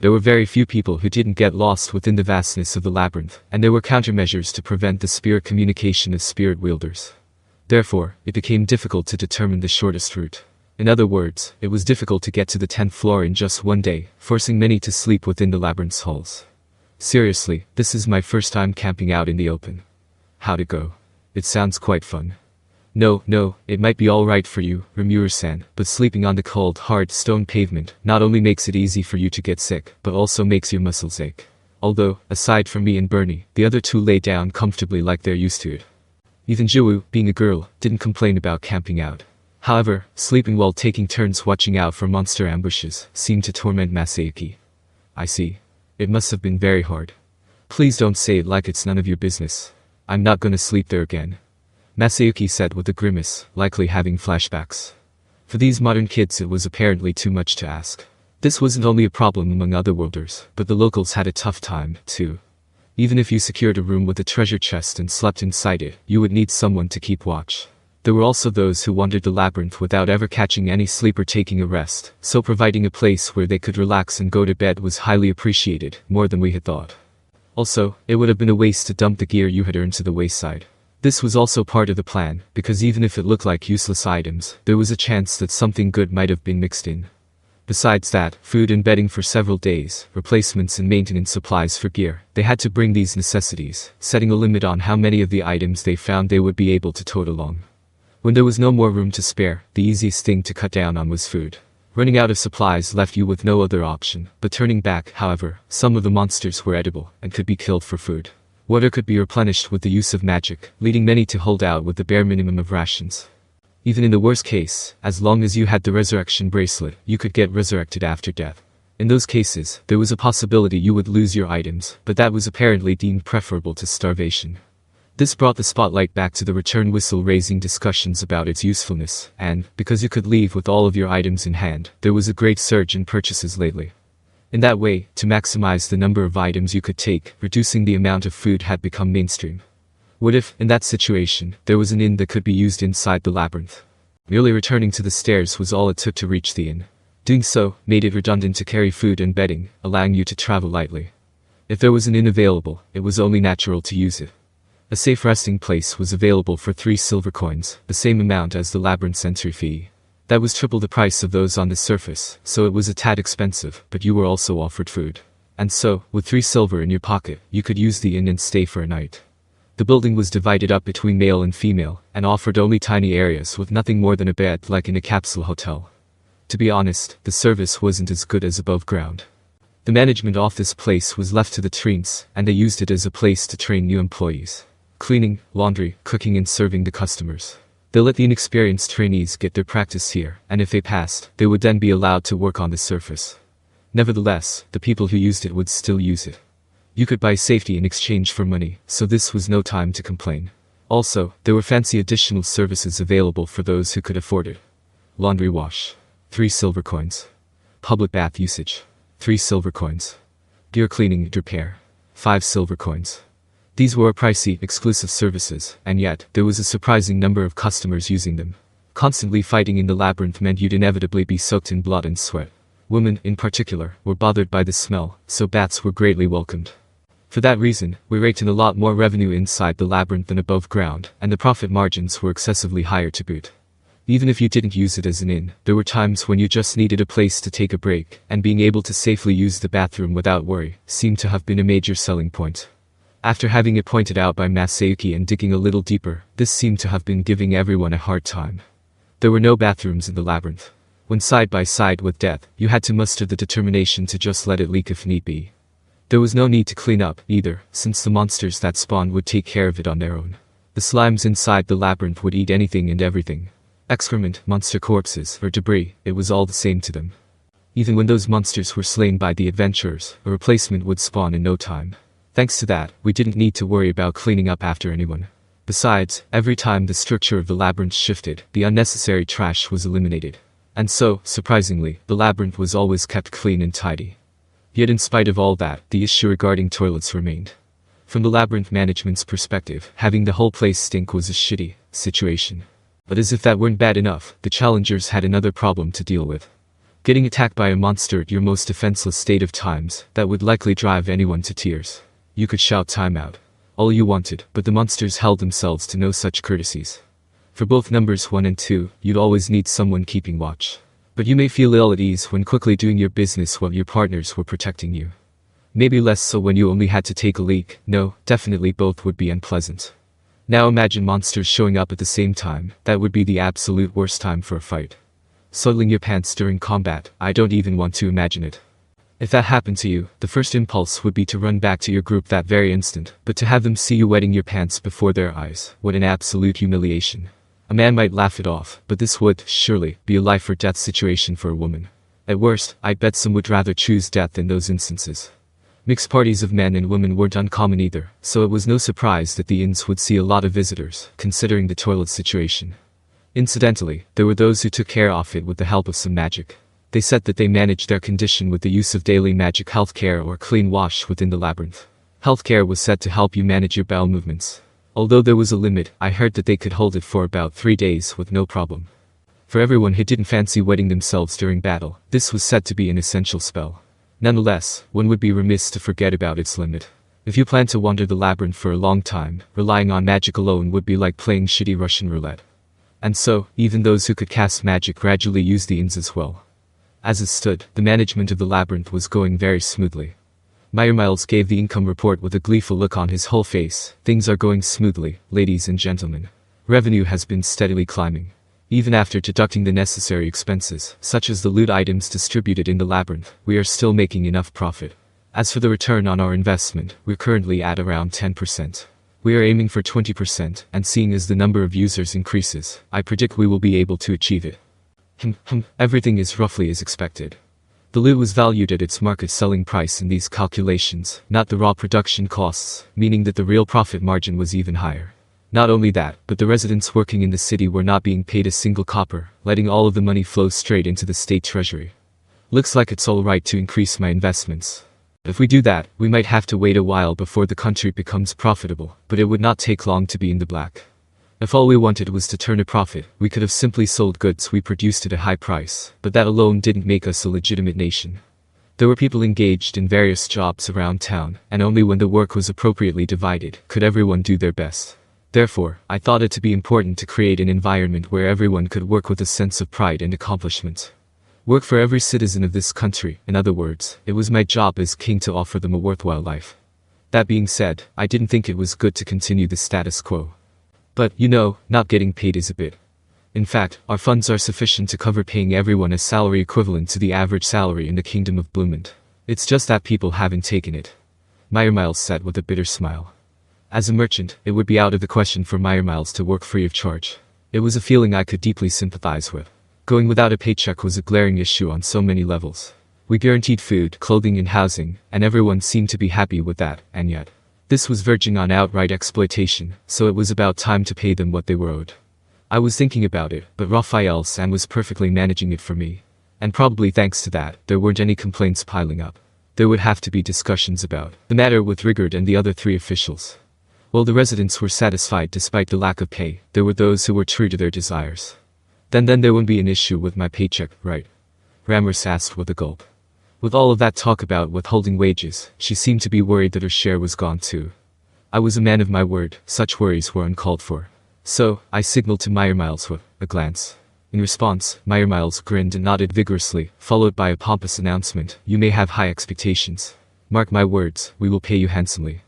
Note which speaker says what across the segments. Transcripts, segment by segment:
Speaker 1: There were very few people who didn't get lost within the vastness of the labyrinth, and there were countermeasures to prevent the spirit communication of spirit wielders. Therefore, it became difficult to determine the shortest route. In other words, it was difficult to get to the 10th floor in just one day, forcing many to sleep within the labyrinth's halls. Seriously, this is my first time camping out in the open. How'd it go? It sounds quite fun. No, it might be alright for you, Rimuru-san, but sleeping on the cold, hard stone pavement not only makes it easy for you to get sick, but also makes your muscles ache. Although, aside from me and Bernie, the other two lay down comfortably like they're used to it. Even Jiwoo, being a girl, didn't complain about camping out. However, sleeping while taking turns watching out for monster ambushes seemed to torment Masayuki. I see. It must have been very hard. Please don't say it like it's none of your business. I'm not gonna sleep there again. Masayuki said with a grimace, likely having flashbacks. For these modern kids it was apparently too much to ask. This wasn't only a problem among otherworlders, but the locals had a tough time, too. Even if you secured a room with a treasure chest and slept inside it, you would need someone to keep watch. There were also those who wandered the labyrinth without ever catching any sleep or taking a rest, so providing a place where they could relax and go to bed was highly appreciated, more than we had thought. Also, it would have been a waste to dump the gear you had earned to the wayside. This was also part of the plan, because even if it looked like useless items, there was a chance that something good might have been mixed in. Besides that, food and bedding for several days, replacements and maintenance supplies for gear, they had to bring these necessities, setting a limit on how many of the items they found they would be able to tote along. When there was no more room to spare, the easiest thing to cut down on was food. Running out of supplies left you with no other option, but turning back, however, some of the monsters were edible, and could be killed for food. Water could be replenished with the use of magic, leading many to hold out with the bare minimum of rations. Even in the worst case, as long as you had the resurrection bracelet, you could get resurrected after death. In those cases, there was a possibility you would lose your items, but that was apparently deemed preferable to starvation. This brought the spotlight back to the return whistle, raising discussions about its usefulness, and, because you could leave with all of your items in hand, there was a great surge in purchases lately. In that way, to maximize the number of items you could take, reducing the amount of food had become mainstream. What if, in that situation, there was an inn that could be used inside the labyrinth? Merely returning to the stairs was all it took to reach the inn. Doing so made it redundant to carry food and bedding, allowing you to travel lightly. If there was an inn available, it was only natural to use it. A safe resting place was available for 3 silver coins, the same amount as the labyrinth's entry fee. That was triple the price of those on the surface, so it was a tad expensive, but you were also offered food. And so, with 3 silver in your pocket, you could use the inn and stay for a night. The building was divided up between male and female, and offered only tiny areas with nothing more than a bed like in a capsule hotel. To be honest, the service wasn't as good as above ground. The management of this place was left to the Treants, and they used it as a place to train new employees. Cleaning, laundry, cooking and serving the customers. They let the inexperienced trainees get their practice here, and if they passed, they would then be allowed to work on the surface. Nevertheless, the people who used it would still use it. You could buy safety in exchange for money, so this was no time to complain. Also, there were fancy additional services available for those who could afford it. Laundry wash. 3 silver coins. Public bath usage. 3 silver coins. Gear cleaning and repair. 5 silver coins. These were pricey, exclusive services, and yet, there was a surprising number of customers using them. Constantly fighting in the labyrinth meant you'd inevitably be soaked in blood and sweat. Women, in particular, were bothered by the smell, so baths were greatly welcomed. For that reason, we raked in a lot more revenue inside the labyrinth than above ground, and the profit margins were excessively higher to boot. Even if you didn't use it as an inn, there were times when you just needed a place to take a break, and being able to safely use the bathroom without worry seemed to have been a major selling point. After having it pointed out by Masayuki and digging a little deeper, this seemed to have been giving everyone a hard time. There were no bathrooms in the labyrinth. When side by side with death, you had to muster the determination to just let it leak if need be. There was no need to clean up, either, since the monsters that spawned would take care of it on their own. The slimes inside the labyrinth would eat anything and everything. Excrement, monster corpses, or debris, it was all the same to them. Even when those monsters were slain by the adventurers, a replacement would spawn in no time. Thanks to that, we didn't need to worry about cleaning up after anyone. Besides, every time the structure of the labyrinth shifted, the unnecessary trash was eliminated. And so, surprisingly, the labyrinth was always kept clean and tidy. Yet in spite of all that, the issue regarding toilets remained. From the labyrinth management's perspective, having the whole place stink was a shitty situation. But as if that weren't bad enough, the challengers had another problem to deal with. Getting attacked by a monster at your most defenseless state of times, that would likely drive anyone to tears. You could shout timeout all you wanted, but the monsters held themselves to no such courtesies. For both numbers 1 and 2, you'd always need someone keeping watch. But you may feel ill at ease when quickly doing your business while your partners were protecting you. Maybe less so when you only had to take a leak. No, definitely both would be unpleasant. Now imagine monsters showing up at the same time. That would be the absolute worst time for a fight. Soiling your pants during combat, I don't even want to imagine it. If that happened to you, the first impulse would be to run back to your group that very instant, but to have them see you wetting your pants before their eyes, what an absolute humiliation. A man might laugh it off, but this would, surely, be a life or death situation for a woman. At worst, I bet some would rather choose death in those instances. Mixed parties of men and women weren't uncommon either, so it was no surprise that the inns would see a lot of visitors, considering the toilet situation. Incidentally, there were those who took care of it with the help of some magic. They said that they managed their condition with the use of daily magic healthcare or clean wash within the labyrinth. Healthcare was said to help you manage your bowel movements. Although there was a limit, I heard that they could hold it for about 3 days with no problem. For everyone who didn't fancy wetting themselves during battle, this was said to be an essential spell. Nonetheless, one would be remiss to forget about its limit. If you plan to wander the labyrinth for a long time, relying on magic alone would be like playing shitty Russian roulette. And so, even those who could cast magic gradually used the inns as well. As it stood, the management of the labyrinth was going very smoothly. Miles gave the income report with a gleeful look on his whole face. Things are going smoothly, ladies and gentlemen. Revenue has been steadily climbing. Even after deducting the necessary expenses, such as the loot items distributed in the labyrinth, we are still making enough profit. As for the return on our investment, we're currently at around 10%. We are aiming for 20%, and seeing as the number of users increases, I predict we will be able to achieve it. Everything is roughly as expected. The loot was valued at its market selling price in these calculations, not the raw production costs, meaning that the real profit margin was even higher. Not only that, but the residents working in the city were not being paid a single copper, letting all of the money flow straight into the state treasury. Looks like it's all right to increase my investments. If we do that, we might have to wait a while before the country becomes profitable, but it would not take long to be in the black. If all we wanted was to turn a profit, we could have simply sold goods we produced at a high price, but that alone didn't make us a legitimate nation. There were people engaged in various jobs around town, and only when the work was appropriately divided could everyone do their best. Therefore, I thought it to be important to create an environment where everyone could work with a sense of pride and accomplishment. Work for every citizen of this country. In other words, it was my job as king to offer them a worthwhile life. That being said, I didn't think it was good to continue the status quo. But, not getting paid is a bit. In fact, our funds are sufficient to cover paying everyone a salary equivalent to the average salary in the Kingdom of Bloomond. It's just that people haven't taken it. Miles said with a bitter smile. As a merchant, it would be out of the question for Miles to work free of charge. It was a feeling I could deeply sympathize with. Going without a paycheck was a glaring issue on so many levels. We guaranteed food, clothing and housing, and everyone seemed to be happy with that, and yet. This was verging on outright exploitation, so it was about time to pay them what they were owed. I was thinking about it, but Raphael-san was perfectly managing it for me. And probably thanks to that, there weren't any complaints piling up. There would have to be discussions about the matter with Rigard and the other 3 officials. While the residents were satisfied despite the lack of pay, there were those who were true to their desires. Then there wouldn't be an issue with my paycheck, right? Ramos asked with a gulp. With all of that talk about withholding wages, she seemed to be worried that her share was gone too. I was a man of my word, such worries were uncalled for. So, I signaled to Miles with a glance. In response, Miles grinned and nodded vigorously, followed by a pompous announcement, "You may have high expectations. Mark my words, we will pay you handsomely."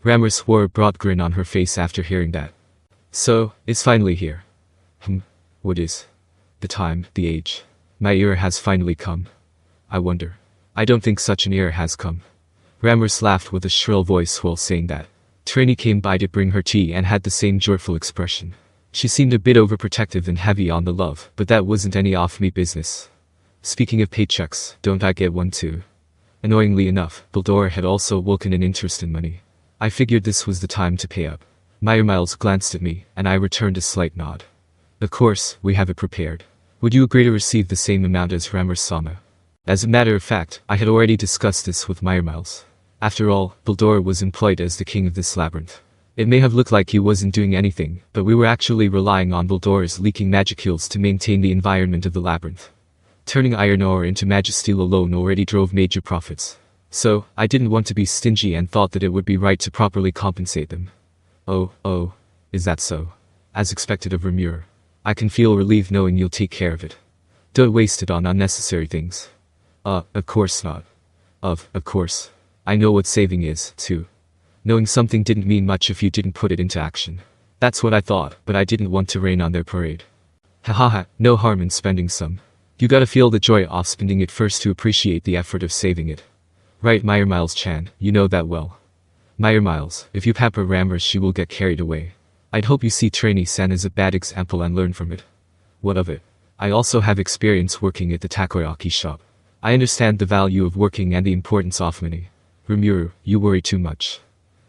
Speaker 1: Ramos wore a broad grin on her face after hearing that. So, it's finally here. What is? The time, the age. My era has finally come. I wonder. I don't think such an era has come. Ramos laughed with a shrill voice while saying that. Trini came by to bring her tea and had the same joyful expression. She seemed a bit overprotective and heavy on the love, but that wasn't any off-me business. Speaking of paychecks, don't I get one too? Annoyingly enough, Baldor had also woken an interest in money. I figured this was the time to pay up. Miles glanced at me, and I returned a slight nod. Of course, we have it prepared. Would you agree to receive the same amount as Ramos-sama? As a matter of fact, I had already discussed this with Miles. After all, Baldor was employed as the king of this labyrinth. It may have looked like he wasn't doing anything, but we were actually relying on Baldor's leaking magicules to maintain the environment of the labyrinth. Turning iron ore into magisteel alone already drove major profits. So, I didn't want to be stingy and thought that it would be right to properly compensate them. Oh, is that so? As expected of Rimuru. I can feel relieved knowing you'll take care of it. Don't waste it on unnecessary things. Of course not. Of course. I know what saving is, too. Knowing something didn't mean much if you didn't put it into action. That's what I thought, but I didn't want to rain on their parade. Hahaha, no harm in spending some. You gotta feel the joy of spending it first to appreciate the effort of saving it. Right, Meyer Miles-chan, you know that well. Meyer Miles, if you pamper Ramrus she will get carried away. I'd hope you see Trainee-san as a bad example and learn from it. What of it? I also have experience working at the takoyaki shop. I understand the value of working and the importance of money. Rimuru, you worry too much.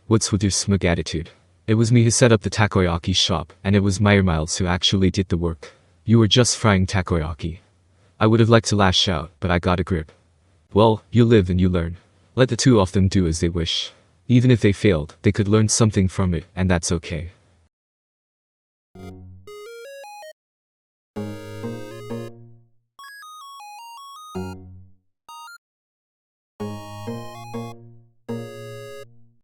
Speaker 1: What's with your smug attitude? It was me who set up the takoyaki shop, and it was Meyer Miles who actually did the work. You were just frying takoyaki. I would have liked to lash out, but I got a grip. Well, you live and you learn. Let the two of them do as they wish. Even if they failed, they could learn something from it, and that's okay.